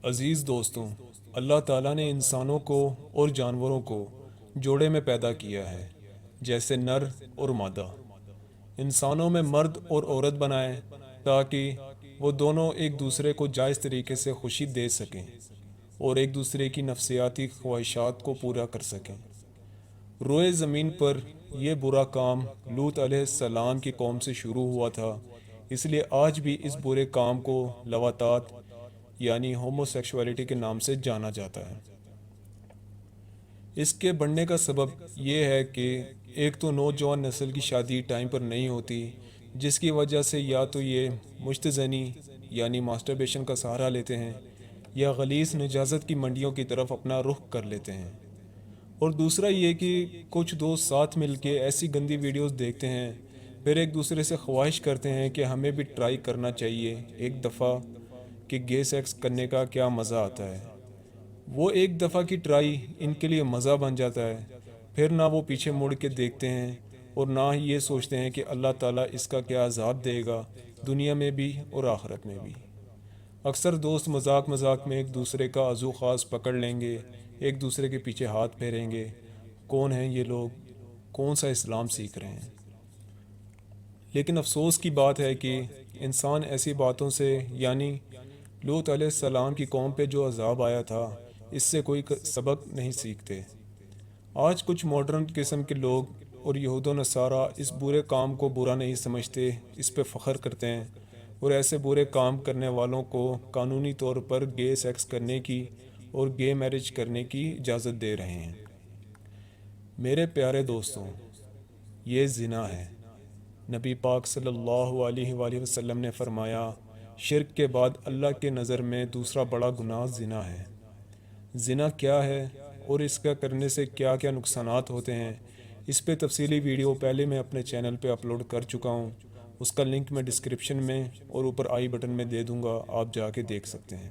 عزیز دوستوں، اللہ تعالیٰ نے انسانوں کو اور جانوروں کو جوڑے میں پیدا کیا ہے، جیسے نر اور مادہ۔ انسانوں میں مرد اور عورت بنائے تاکہ وہ دونوں ایک دوسرے کو جائز طریقے سے خوشی دے سکیں اور ایک دوسرے کی نفسیاتی خواہشات کو پورا کر سکیں۔ روئے زمین پر یہ برا کام لوط علیہ السلام کی قوم سے شروع ہوا تھا، اس لیے آج بھی اس برے کام کو لواطات یعنی ہومو سیکشولیٹی کے نام سے جانا جاتا ہے۔ اس کے بڑھنے کا سبب یہ ہے کہ ایک تو نوجوان نسل کی شادی ٹائم پر نہیں ہوتی، جس کی وجہ سے یا تو یہ مشتزنی یعنی ماسٹربیشن کا سہارا لیتے ہیں یا غلیظ نجازت کی منڈیوں کی طرف اپنا رخ کر لیتے ہیں، اور دوسرا یہ کہ کچھ دوست ساتھ مل کے ایسی گندی ویڈیوز دیکھتے ہیں، پھر ایک دوسرے سے خواہش کرتے ہیں کہ ہمیں بھی ٹرائی کرنا چاہیے ایک دفعہ کہ گے سیکس کرنے کا کیا مزہ آتا ہے۔ وہ ایک دفعہ کی ٹرائی ان کے لیے مزہ بن جاتا ہے، پھر نہ وہ پیچھے مڑ کے دیکھتے ہیں اور نہ ہی یہ سوچتے ہیں کہ اللہ تعالیٰ اس کا کیا عذاب دے گا دنیا میں بھی اور آخرت میں بھی۔ اکثر دوست مذاق مذاق میں ایک دوسرے کا عضو خاص پکڑ لیں گے، ایک دوسرے کے پیچھے ہاتھ پھیریں گے، کون ہیں یہ لوگ، کون سا اسلام سیکھ رہے ہیں۔ لیکن افسوس کی بات ہے کہ انسان ایسی باتوں سے یعنی لوط علیہ السلام کی قوم پہ جو عذاب آیا تھا اس سے کوئی سبق نہیں سیکھتے۔ آج کچھ ماڈرن قسم کے لوگ اور یہود و نصارہ اس برے کام کو برا نہیں سمجھتے، اس پہ فخر کرتے ہیں اور ایسے برے کام کرنے والوں کو قانونی طور پر گے سیکس کرنے کی اور گے میرج کرنے کی اجازت دے رہے ہیں۔ میرے پیارے دوستوں، یہ زنا ہے۔ نبی پاک صلی اللہ علیہ وآلہ وسلم نے فرمایا، شرک کے بعد اللہ کے نظر میں دوسرا بڑا گناہ زنا ہے۔ زنا کیا ہے اور اس کا کرنے سے کیا کیا نقصانات ہوتے ہیں، اس پہ تفصیلی ویڈیو پہلے میں اپنے چینل پہ اپلوڈ کر چکا ہوں، اس کا لنک میں ڈسکرپشن میں اور اوپر آئی بٹن میں دے دوں گا، آپ جا کے دیکھ سکتے ہیں۔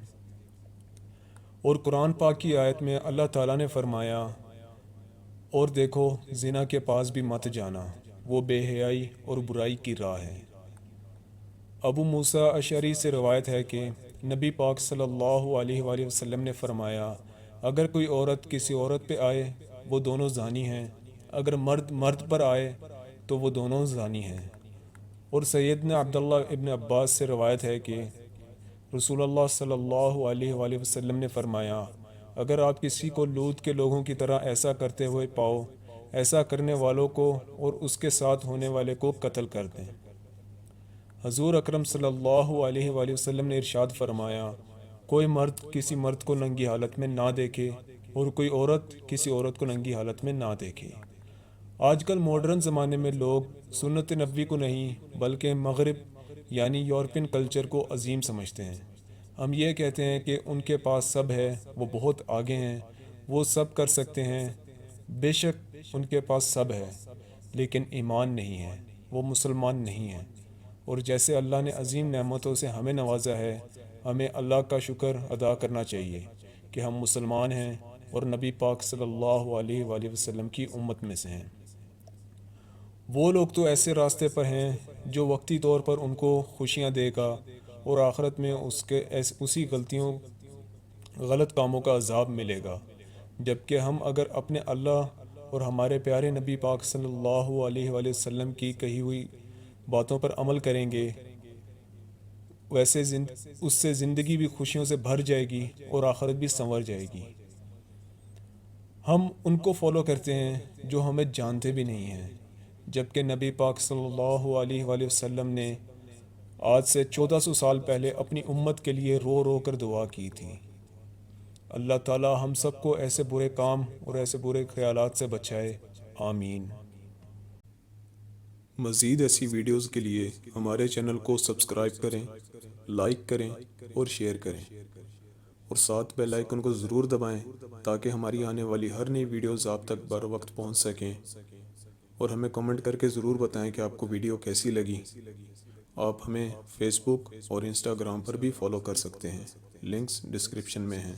اور قرآن پاک کی آیت میں اللہ تعالیٰ نے فرمایا، اور دیکھو زنا کے پاس بھی مت جانا، وہ بے حیائی اور برائی کی راہ ہے۔ ابو موسیٰ اشعری سے روایت ہے کہ نبی پاک صلی اللہ علیہ وآلہ وسلم نے فرمایا، اگر کوئی عورت کسی عورت پہ آئے وہ دونوں زانی ہیں، اگر مرد مرد پر آئے تو وہ دونوں زانی ہیں۔ اور سیدنا عبداللہ ابن عباس سے روایت ہے کہ رسول اللہ صلی اللہ علیہ وآلہ وسلم نے فرمایا، اگر آپ کسی کو لوط کے لوگوں کی طرح ایسا کرتے ہوئے پاؤ، ایسا کرنے والوں کو اور اس کے ساتھ ہونے والے کو قتل کر دیں۔ حضور اکرم صلی اللہ علیہ وآلہ وسلم نے ارشاد فرمایا، کوئی مرد کسی مرد کو ننگی حالت میں نہ دیکھے اور کوئی عورت کسی عورت کو ننگی حالت میں نہ دیکھے۔ آج کل ماڈرن زمانے میں لوگ سنت نبوی کو نہیں بلکہ مغرب یعنی یورپین کلچر کو عظیم سمجھتے ہیں۔ ہم یہ کہتے ہیں کہ ان کے پاس سب ہے، وہ بہت آگے ہیں، وہ سب کر سکتے ہیں۔ بے شک ان کے پاس سب ہے، لیکن ایمان نہیں ہے، وہ مسلمان نہیں ہیں۔ اور جیسے اللہ نے عظیم نعمتوں سے ہمیں نوازا ہے، ہمیں اللہ کا شکر ادا کرنا چاہیے کہ ہم مسلمان ہیں اور نبی پاک صلی اللہ علیہ وآلہ وسلم کی امت میں سے ہیں۔ وہ لوگ تو ایسے راستے پر ہیں جو وقتی طور پر ان کو خوشیاں دے گا اور آخرت میں اسی غلط کاموں کا عذاب ملے گا، جبکہ ہم اگر اپنے اللہ اور ہمارے پیارے نبی پاک صلی اللہ علیہ وآلہ وسلم کی کہی ہوئی باتوں پر عمل کریں گے، ویسے اس سے زندگی بھی خوشیوں سے بھر جائے گی اور آخرت بھی سنور جائے گی۔ ہم ان کو فالو کرتے ہیں جو ہمیں جانتے بھی نہیں ہیں، جبکہ نبی پاک صلی اللہ علیہ وآلہ وسلم نے آج سے 1400 سال پہلے اپنی امت کے لیے رو رو کر دعا کی تھی۔ اللہ تعالی ہم سب کو ایسے برے کام اور ایسے برے خیالات سے بچائے، آمین۔ مزید ایسی ویڈیوز کے لیے ہمارے چینل کو سبسکرائب کریں، لائک کریں اور شیئر کریں، اور ساتھ بیل آئیکن کو ضرور دبائیں تاکہ ہماری آنے والی ہر نئی ویڈیوز آپ تک بر وقت پہنچ سکیں، اور ہمیں کمنٹ کر کے ضرور بتائیں کہ آپ کو ویڈیو کیسی لگی۔ آپ ہمیں فیس بک اور انسٹاگرام پر بھی فالو کر سکتے ہیں، لنکس ڈسکرپشن میں ہیں۔